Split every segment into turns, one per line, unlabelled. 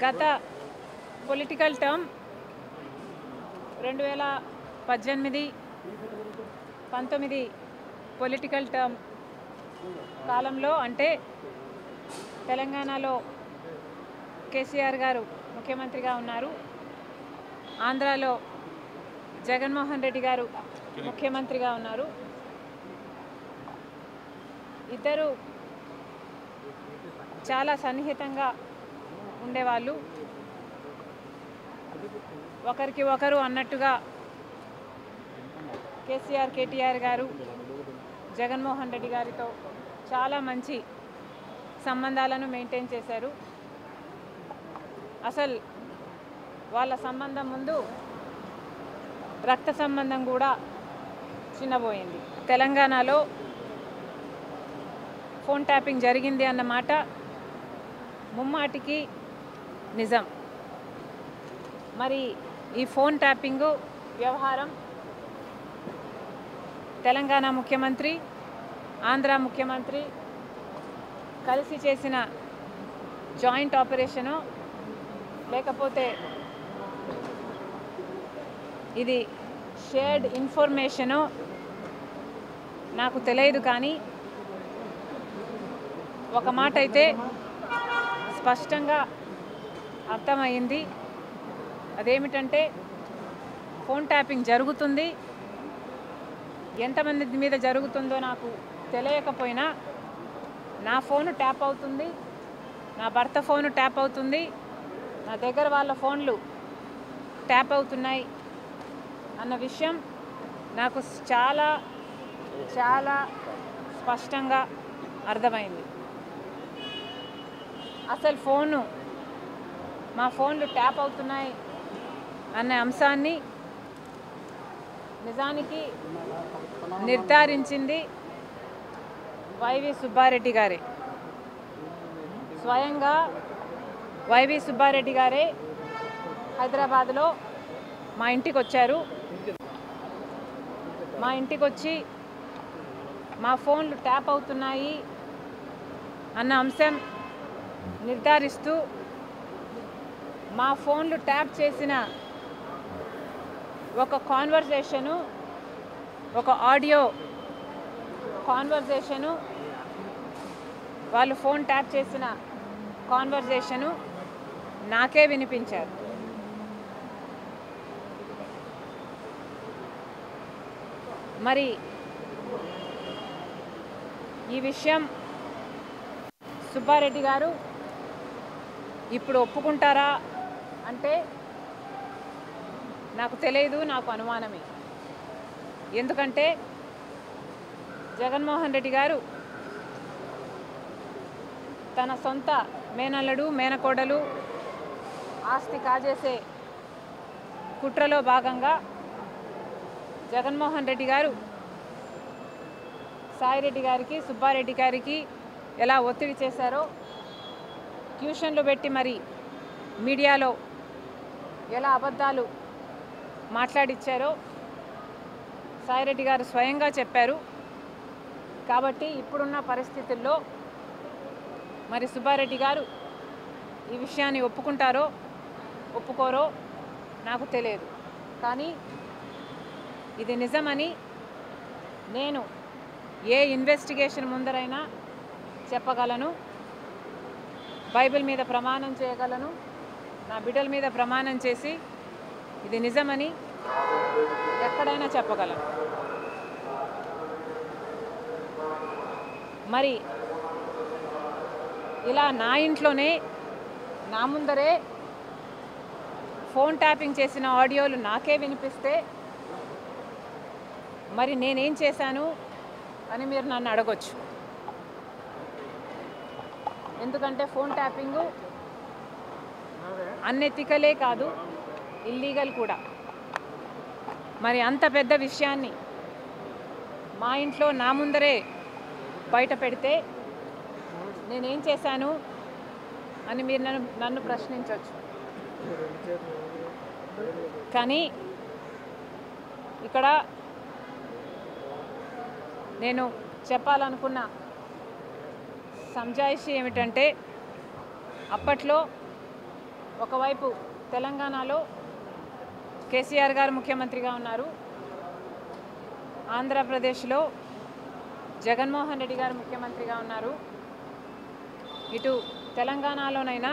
గత political term 2018, 19 political term కాలంలో అంటే తెలంగాణలో కేసీఆర్ గారు ముఖ్యమంత్రిగా ఉన్నారు, ఆంధ్రాలో జగన్మోహన్ రెడ్డి గారు ముఖ్యమంత్రిగా ఉన్నారు. ఇద్దరు చాలా సన్నిహితంగా ఉండేవాళ్ళు. ఒకరికి ఒకరు అన్నట్టుగా కేసీఆర్, కేటీఆర్ గారు జగన్మోహన్ రెడ్డి గారితో చాలా మంచి సంబంధాలను మెయింటైన్ చేశారు. అసలు వాళ్ళ సంబంధం ముందు రక్త సంబంధం కూడా చిన్నబోయింది. తెలంగాణలో ఫోన్ ట్యాపింగ్ జరిగింది అన్నమాట ముమ్మాటికి నిజం. మరి ఈ ఫోన్ ట్యాపింగ్ వ్యవహారం తెలంగాణ ముఖ్యమంత్రి, ఆంధ్ర ముఖ్యమంత్రి కలిసి చేసిన జాయింట్ ఆపరేషను లేకపోతే ఇది షేర్డ్ ఇన్ఫర్మేషను నాకు తెలియదు, కానీ ఒక మాట అయితే స్పష్టంగా అర్థమైంది. అదేమిటంటే ఫోన్ ట్యాపింగ్ జరుగుతుంది. ఎంతమంది మీద జరుగుతుందో నాకు తెలియకపోయినా నా ఫోను ట్యాప్ అవుతుంది, నా భర్త ఫోను ట్యాప్ అవుతుంది, నా దగ్గర వాళ్ళ ఫోన్లు ట్యాప్ అవుతున్నాయి అన్న విషయం నాకు చాలా చాలా స్పష్టంగా అర్థమైంది. అసలు మా ఫోన్లు ట్యాప్ అవుతున్నాయి అనే అంశాన్ని నిజానికి నిర్ధారించింది వైవి సుబ్బారెడ్డి గారే. స్వయంగా వైవి సుబ్బారెడ్డి గారే హైదరాబాద్లో మా ఇంటికి వచ్చారు. మా ఇంటికి వచ్చి మా ఫోన్లు ట్యాప్ అవుతున్నాయి అన్న అంశం నిర్ధారిస్తూ మా ఫోన్లు ట్యాప్ చేసిన ఒక కాన్వర్జేషను, ఒక ఆడియో కాన్వర్జేషను, వాళ్ళు ఫోన్ ట్యాప్ చేసిన కాన్వర్జేషను నాకే వినిపించారు. మరి ఈ విషయం సుబ్బారెడ్డి గారు ఇప్పుడు ఒప్పుకుంటారా అంటే నాకు తెలియదు, నాకు అనుమానమే. ఎందుకంటే జగన్మోహన్ రెడ్డి గారు తన సొంత మేనల్లుడు, మేనకోడలు ఆస్తి కాజేసే కుట్రలో భాగంగా జగన్మోహన్ రెడ్డి గారు సాయిరెడ్డి గారికి, సుబ్బారెడ్డి గారికి ఎలా ఒత్తిడి చేశారో, ట్యూషన్లు పెట్టి మరి మీడియాలో ఎలా అబద్ధాలు మాట్లాడిచ్చారో సాయిరెడ్డి గారు స్వయంగా చెప్పారు. కాబట్టి ఇప్పుడున్న పరిస్థితుల్లో మరి సుబ్బారెడ్డి గారు ఈ విషయాన్ని ఒప్పుకుంటారో ఒప్పుకోరో నాకు తెలియదు. కానీ ఇది నిజమని నేను ఏ ఇన్వెస్టిగేషన్ ముందరైనా చెప్పగలను, బైబిల్ మీద ప్రమాణం చేయగలను, నా బిడ్డల మీద ప్రమాణం చేసి ఇది నిజమని ఎక్కడైనా చెప్పగలను. మరి ఇలా నా ఇంట్లోనే నా ముందరే ఫోన్ ట్యాపింగ్ చేసిన ఆడియోలు నాకే వినిపిస్తే మరి నేనేం చేశాను అని మీరు నన్ను అడగొచ్చు. ఎందుకంటే ఫోన్ ట్యాపింగు అన్ఎథికలే కాదు, ఇల్లీగల్ కూడా. మరి అంత పెద్ద విషయాన్ని మా ఇంట్లో నా ముందరే బయట పెడితే నేనేం చేశాను అని మీరు నన్ను ప్రశ్నించవచ్చు. కానీ ఇక్కడ నేను చెప్పాలనుకున్న సంజాయిషి ఏమిటంటే అప్పట్లో ఒకవైపు తెలంగాణలో కేసీఆర్ గారు ముఖ్యమంత్రిగా ఉన్నారు, ఆంధ్రప్రదేశ్లో జగన్మోహన్ రెడ్డి గారు ముఖ్యమంత్రిగా ఉన్నారు. ఇటు తెలంగాణలోనైనా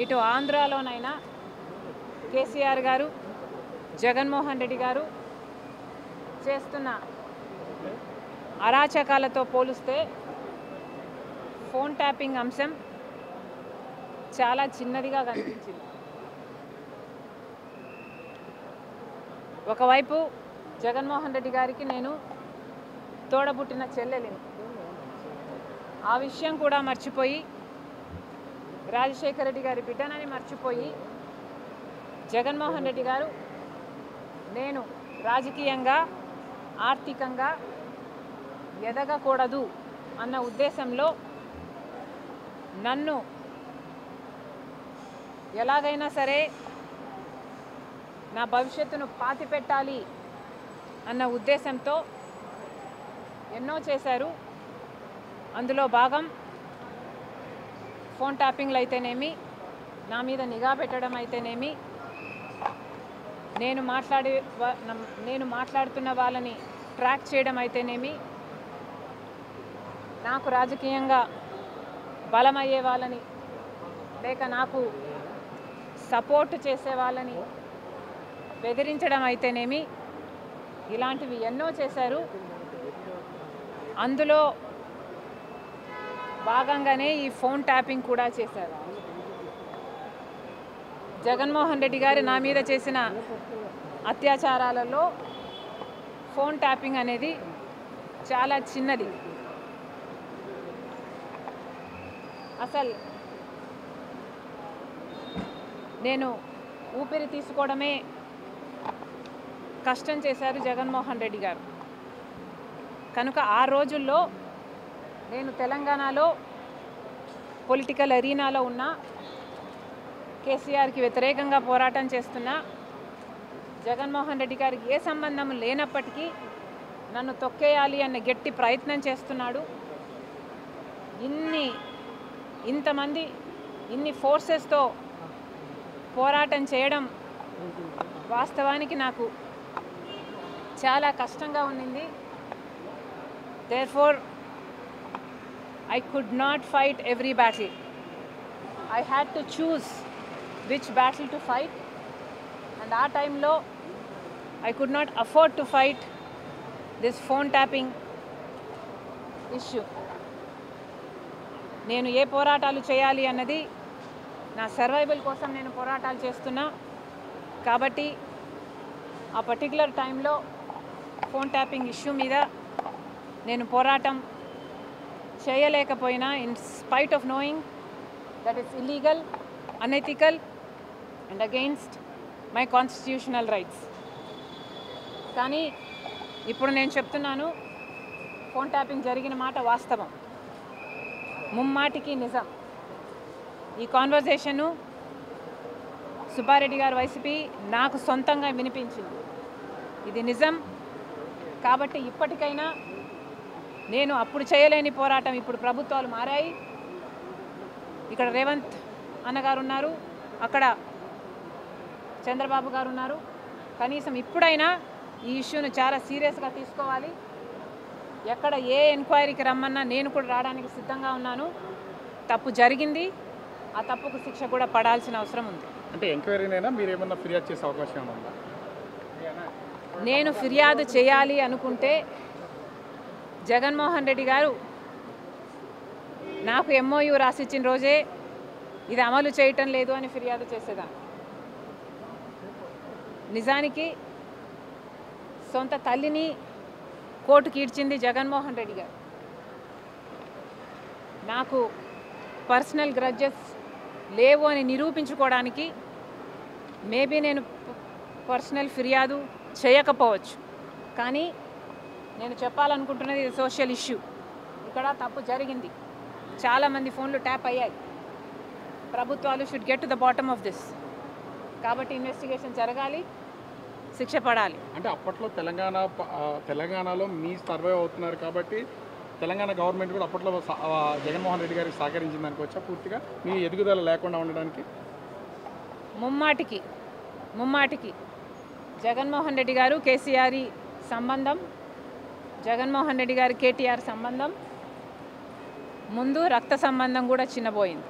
ఇటు ఆంధ్రాలోనైనా కేసీఆర్ గారు జగన్మోహన్ రెడ్డి గారు చేస్తున్న అరాచకాలతో పోలిస్తే ఫోన్ ట్యాపింగ్ అంశం చాలా చిన్నదిగా కనిపించింది. ఒకవైపు జగన్మోహన్ రెడ్డి గారికి నేను తోడబుట్టిన చెల్లెలిని, ఆ విషయం కూడా మర్చిపోయి రాజశేఖర రెడ్డి గారి బిడ్డనని మర్చిపోయి జగన్మోహన్ రెడ్డి గారు నేను రాజకీయంగా ఆర్థికంగా ఎదగకూడదు అన్న ఉద్దేశంలో నన్ను ఎలాగైనా సరే నా భవిష్యత్తును పాతిపెట్టాలి అన్న ఉద్దేశంతో ఎన్నో చేశారు. అందులో భాగం ఫోన్ ట్యాపింగ్లు అయితేనేమి, నా మీద నిఘా పెట్టడం అయితేనేమి, నేను మాట్లాడుతున్న వాళ్ళని ట్రాక్ చేయడం అయితేనేమి, నాకు రాజకీయంగా బలమయ్యే వాళ్ళని లేక నాకు సపోర్ట్ చేసే వాళ్ళని బెదిరించడం అయితేనేమి, ఇలాంటివి ఎన్నో చేశారు. అందులో భాగంగానే ఈ ఫోన్ ట్యాపింగ్ కూడా చేశారు. జగన్మోహన్ రెడ్డి గారు నా మీద చేసిన అత్యాచారాలలో ఫోన్ ట్యాపింగ్ అనేది చాలా చిన్నది. అసలు నేను ఊపిరి తీసుకోవడమే కష్టం చేశారు జగన్మోహన్ రెడ్డి గారు. కనుక ఆ రోజుల్లో నేను తెలంగాణలో పొలిటికల్ అరీనాలో ఉన్న కేసీఆర్కి వ్యతిరేకంగా పోరాటం చేస్తున్న జగన్మోహన్ రెడ్డి గారికి ఏ సంబంధం లేనప్పటికీ నన్ను తొక్కేయాలి అన్న గట్టి ప్రయత్నం చేస్తున్నాడు. ఇంతమంది ఇన్ని ఫోర్సెస్తో పోరాటం చేయడం వాస్తవానికి నాకు చాలా కష్టంగా ఉన్నింది. Therefore, I could not fight every battle. I had to choose which battle to fight, and at time lo I could not afford to fight this phone tapping issue. నేను ఏ పోరాటాలు చేయాలి అన్నది నా సర్వైవల్ కోసం నేను పోరాటాలు చేస్తున్నా. కాబట్టి ఆ పర్టికులర్ టైంలో ఫోన్ ట్యాపింగ్ ఇష్యూ మీద నేను పోరాటం చేయలేకపోయినా, in spite of knowing that it's illegal, unethical and against my constitutional rights. కానీ ఇప్పుడు నేను చెప్తున్నాను, ఫోన్ ట్యాపింగ్ జరిగిన మాట వాస్తవం, ముమ్మాటికి నిజం. ఈ కాన్వర్జేషను సుబ్బారెడ్డి గారు వైసీపీ నాకు సొంతంగా వినిపించింది. ఇది నిజం. కాబట్టి ఇప్పటికైనా నేను అప్పుడు చేయలేని పోరాటం, ఇప్పుడు ప్రభుత్వాలు మారాయి, ఇక్కడ రేవంత్ అన్నగారు ఉన్నారు, అక్కడ చంద్రబాబు గారు ఉన్నారు. కనీసం ఇప్పుడైనా ఈ ఇష్యూను చాలా సీరియస్గా తీసుకోవాలి. ఎక్కడ ఏ ఎంక్వైరీకి రమ్మన్నా నేను కూడా రావడానికి సిద్ధంగా ఉన్నాను. తప్పు జరిగింది, ఆ తప్పుకు శిక్ష కూడా పడాల్సిన అవసరం ఉంది.
అంటే ఎంక్వైరీనైనా మీరు ఏమన్నా ఫిర్యాదు చేసే అవకాశం ఉందా?
నేను ఫిర్యాదు చేయాలి అనుకుంటే జగన్మోహన్ రెడ్డి గారు నాకు ఎంఓయూ రాసిచ్చిన రోజే ఇది అమలు చేయటం లేదు అని ఫిర్యాదు చేసేదాన్ని. నిజానికి సొంత తల్లిని కోర్టుకి ఈడ్చింది జగన్మోహన్ రెడ్డి గారు. నాకు పర్సనల్ గ్రడ్జెస్ లేవు అని నిరూపించుకోవడానికి మేబీ నేను పర్సనల్ ఫిర్యాదు చేయకపోవచ్చు. కానీ నేను చెప్పాలనుకుంటున్నది ఇది సోషల్ ఇష్యూ. ఇక్కడ తప్పు జరిగింది, చాలామంది ఫోన్లు ట్యాప్ అయ్యాయి. ప్రభుత్వాలు should get to the bottom of this. కాబట్టి ఇన్వెస్టిగేషన్ జరగాలి, శిక్ష పడాలి.
అంటే అప్పట్లో తెలంగాణలో మీ సర్వే అవుతున్నారు కాబట్టి తెలంగాణ గవర్నమెంట్ కూడా అప్పట్లో జగన్మోహన్ రెడ్డి గారికి సహకరించింది అనుకోవచ్చా పూర్తిగా మీ ఎదుగుదల లేకుండా ఉండడానికి?
ముమ్మాటికి జగన్మోహన్ రెడ్డి గారు కేసీఆర్ సంబంధం, జగన్మోహన్ రెడ్డి గారు కేటీఆర్ సంబంధం ముందు రక్త సంబంధం కూడా చిన్నపోయింది.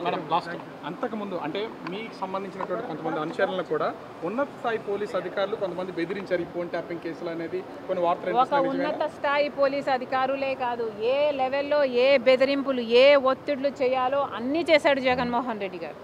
మేడం లాస్ట్ అంతకుముందు అంటే మీకు సంబంధించినటువంటి కొంతమంది అనుచరులను కూడా ఉన్నత స్థాయి పోలీస్ అధికారులు కొంతమంది బెదిరించారు ఈ ఫోన్ ట్యాపింగ్ కేసులు అనేది కొన్ని వార్తలు
ఒక ఉన్నత స్థాయి పోలీస్ అధికారులే కాదు, ఏ లెవెల్లో ఏ బెదిరింపులు ఏ ఒత్తిళ్లు చేయాలో అన్నీ చేశాడు జగన్మోహన్ రెడ్డి గారు.